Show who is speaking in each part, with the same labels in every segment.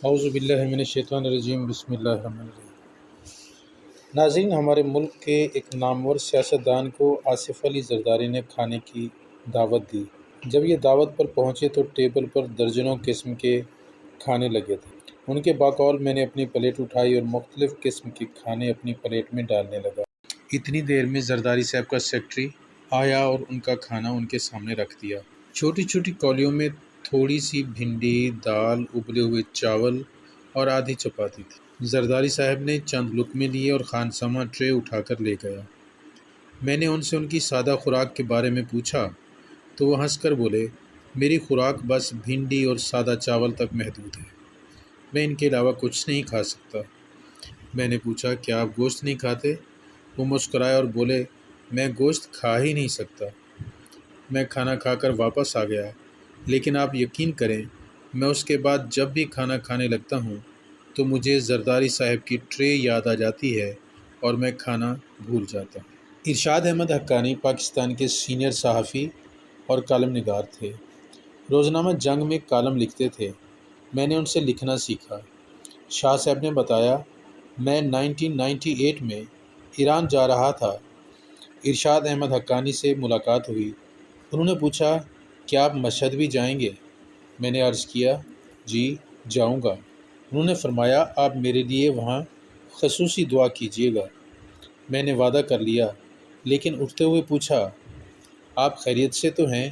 Speaker 1: اعوذ باللہ من الشیطان الرجیم، بسم اللہ الرحمن الرحیم۔ ناظرین، ہمارے ملک کے ایک نامور سیاستدان کو آصف علی زرداری نے کھانے کی دعوت دی۔ جب یہ دعوت پر پہنچے تو ٹیبل پر درجنوں قسم کے کھانے لگے تھے۔ ان کے بقول میں نے اپنی پلیٹ اٹھائی اور مختلف قسم کے کھانے اپنی پلیٹ میں ڈالنے لگا۔ اتنی دیر میں زرداری صاحب کا سیکرٹری آیا اور ان کا کھانا ان کے سامنے رکھ دیا۔ چھوٹی چھوٹی کولیوں میں تھوڑی سی بھنڈی، دال، ابلے ہوئے چاول اور آدھی چپاتی تھی۔ زرداری صاحب نے چند لقمے لیے اور خانسامہ ٹرے اٹھا کر لے گیا۔ میں نے ان سے ان کی سادہ خوراک کے بارے میں پوچھا تو وہ ہنس کر بولے، میری خوراک بس بھنڈی اور سادہ چاول تک محدود ہے، میں ان کے علاوہ کچھ نہیں کھا سکتا۔ میں نے پوچھا، کیا آپ گوشت نہیں کھاتے؟ وہ مسکرائے اور بولے، میں گوشت کھا ہی نہیں سکتا۔ میں کھانا کھا کر واپس آ گیا، لیکن آپ یقین کریں، میں اس کے بعد جب بھی کھانا کھانے لگتا ہوں تو مجھے زرداری صاحب کی ٹرے یاد آ جاتی ہے اور میں کھانا بھول جاتا ہوں۔ ارشاد احمد حقانی پاکستان کے سینئر صحافی اور کالم نگار تھے۔ روزنامہ جنگ میں کالم لکھتے تھے۔ میں نے ان سے لکھنا سیکھا۔ شاہ صاحب نے بتایا، میں 1998 میں ایران جا رہا تھا۔ ارشاد احمد حقانی سے ملاقات ہوئی۔ انہوں نے پوچھا، کیا آپ مشہد بھی جائیں گے؟ میں نے عرض کیا، جی جاؤں گا۔ انہوں نے فرمایا، آپ میرے لیے وہاں خصوصی دعا کیجیے گا۔ میں نے وعدہ کر لیا، لیکن اٹھتے ہوئے پوچھا، آپ خیریت سے تو ہیں؟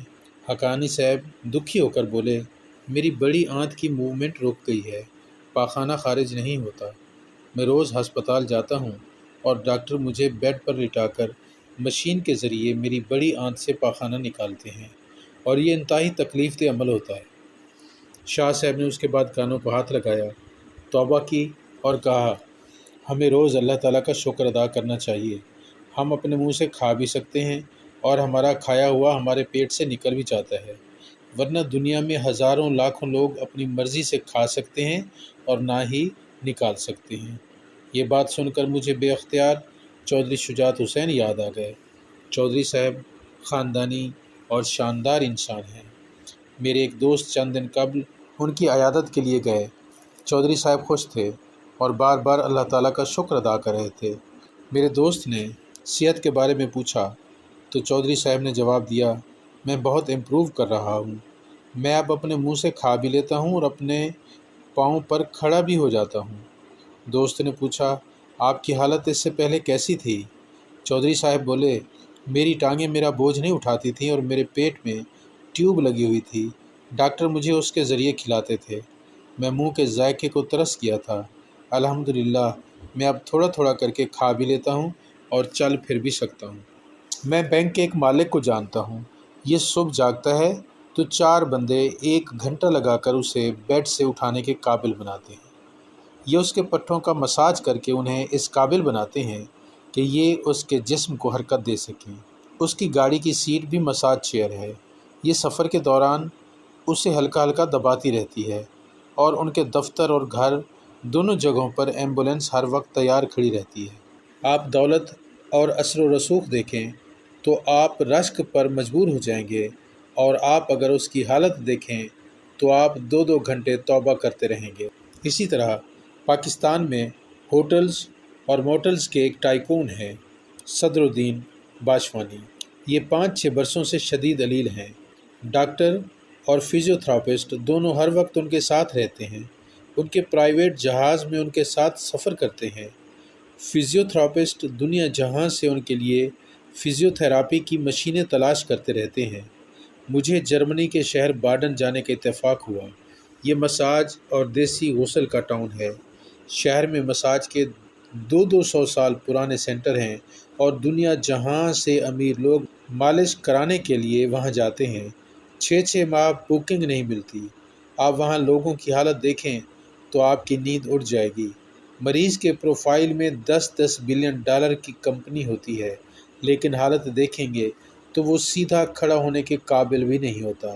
Speaker 1: حقانی صاحب دکھی ہو کر بولے، میری بڑی آنت کی موومنٹ رک گئی ہے، پاخانہ خارج نہیں ہوتا۔ میں روز ہسپتال جاتا ہوں اور ڈاکٹر مجھے بیڈ پر لٹا کر مشین کے ذریعے میری بڑی آنت سے پاخانہ نکالتے ہیں اور یہ انتہائی تکلیف دہ عمل ہوتا ہے۔ شاہ صاحب نے اس کے بعد کانوں پر ہاتھ لگایا، توبہ کی اور کہا، ہمیں روز اللہ تعالیٰ کا شکر ادا کرنا چاہیے۔ ہم اپنے منہ سے کھا بھی سکتے ہیں اور ہمارا کھایا ہوا ہمارے پیٹ سے نکل بھی جاتا ہے، ورنہ دنیا میں ہزاروں لاکھوں لوگ اپنی مرضی سے کھا سکتے ہیں اور نہ ہی نکال سکتے ہیں۔ یہ بات سن کر مجھے بے اختیار چودھری شجاعت حسین یاد آ گئے۔ چودھری صاحب خاندانی اور شاندار انسان ہیں۔ میرے ایک دوست چند دن قبل ان کی عیادت کے لیے گئے۔ چودھری صاحب خوش تھے اور بار بار اللہ تعالیٰ کا شکر ادا کر رہے تھے۔ میرے دوست نے صحت کے بارے میں پوچھا تو چودھری صاحب نے جواب دیا، میں بہت امپروو کر رہا ہوں، میں اب اپنے منہ سے کھا بھی لیتا ہوں اور اپنے پاؤں پر کھڑا بھی ہو جاتا ہوں۔ دوست نے پوچھا، آپ کی حالت اس سے پہلے کیسی تھی؟ چودھری صاحب بولے، میری ٹانگیں میرا بوجھ نہیں اٹھاتی تھیں اور میرے پیٹ میں ٹیوب لگی ہوئی تھی، ڈاکٹر مجھے اس کے ذریعے کھلاتے تھے، میں منہ کے ذائقے کو ترس گیا تھا۔ الحمدللہ میں اب تھوڑا تھوڑا کر کے کھا بھی لیتا ہوں اور چل پھر بھی سکتا ہوں۔ میں بینک کے ایک مالک کو جانتا ہوں، یہ صبح جاگتا ہے تو 4 بندے 1 گھنٹہ لگا کر اسے بیڈ سے اٹھانے کے قابل بناتے ہیں۔ یہ اس کے پٹھوں کا مساج کر کے انہیں اس قابل بناتے ہیں کہ یہ اس کے جسم کو حرکت دے سکیں۔ اس کی گاڑی کی سیٹ بھی مساج چیئر ہے، یہ سفر کے دوران اسے ہلکا ہلکا دباتی رہتی ہے، اور ان کے دفتر اور گھر دونوں جگہوں پر ایمبولینس ہر وقت تیار کھڑی رہتی ہے۔ آپ دولت اور اثر و رسوخ دیکھیں تو آپ رشک پر مجبور ہو جائیں گے، اور آپ اگر اس کی حالت دیکھیں تو آپ 2 گھنٹے توبہ کرتے رہیں گے۔ اسی طرح پاکستان میں ہوٹلز اور موٹلز کے ایک ٹائکون ہیں، صدر الدین باشوانی۔ یہ 5-6 برسوں سے شدید علیل ہیں۔ ڈاکٹر اور فزیو تھراپسٹ دونوں ہر وقت ان کے ساتھ رہتے ہیں، ان کے پرائیویٹ جہاز میں ان کے ساتھ سفر کرتے ہیں۔ فزیو تھراپسٹ دنیا جہاں سے ان کے لیے فزیو تھراپی کی مشینیں تلاش کرتے رہتے ہیں۔ مجھے جرمنی کے شہر باڈن جانے کا اتفاق ہوا۔ یہ مساج اور دیسی غسل کا ٹاؤن ہے۔ شہر میں مساج کے 200 سال پرانے سینٹر ہیں اور دنیا جہاں سے امیر لوگ مالش کرانے کے لیے وہاں جاتے ہیں۔ 6 ماہ بکنگ نہیں ملتی۔ آپ وہاں لوگوں کی حالت دیکھیں تو آپ کی نیند اڑ جائے گی۔ مریض کے پروفائل میں $10 بلین کی کمپنی ہوتی ہے، لیکن حالت دیکھیں گے تو وہ سیدھا کھڑا ہونے کے قابل بھی نہیں ہوتا۔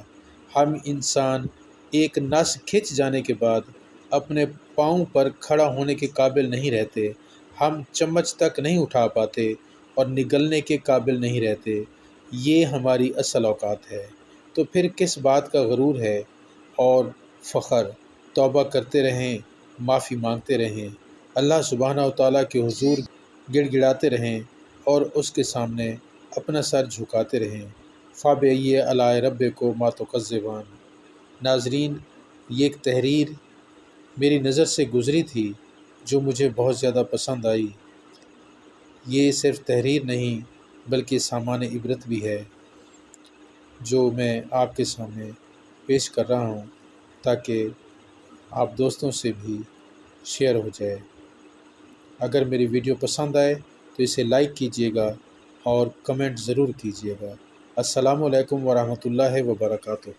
Speaker 1: ہم انسان ایک نس کھنچ جانے کے بعد اپنے پاؤں پر کھڑا ہونے کے قابل نہیں رہتے، ہم چمچ تک نہیں اٹھا پاتے اور نگلنے کے قابل نہیں رہتے۔ یہ ہماری اصل اوقات ہے، تو پھر کس بات کا غرور ہے اور فخر؟ توبہ کرتے رہیں، معافی مانگتے رہیں، اللہ سبحانہ و تعالیٰ کے حضور گڑ گڑاتے رہیں اور اس کے سامنے اپنا سر جھکاتے رہیں۔ فَبِأَيِّ آلَاءِ رَبِّكُمَا تُكَذِّبَانِ۔ ناظرین، یہ ایک تحریر میری نظر سے گزری تھی جو مجھے بہت زیادہ پسند آئی۔ یہ صرف تحریر نہیں بلکہ سامان عبرت بھی ہے جو میں آپ کے سامنے پیش کر رہا ہوں تاکہ آپ دوستوں سے بھی شیئر ہو جائے۔ اگر میری ویڈیو پسند آئے تو اسے لائک کیجیے گا اور کمنٹ ضرور کیجیے گا۔ السلام علیکم ورحمۃ اللہ وبرکاتہ۔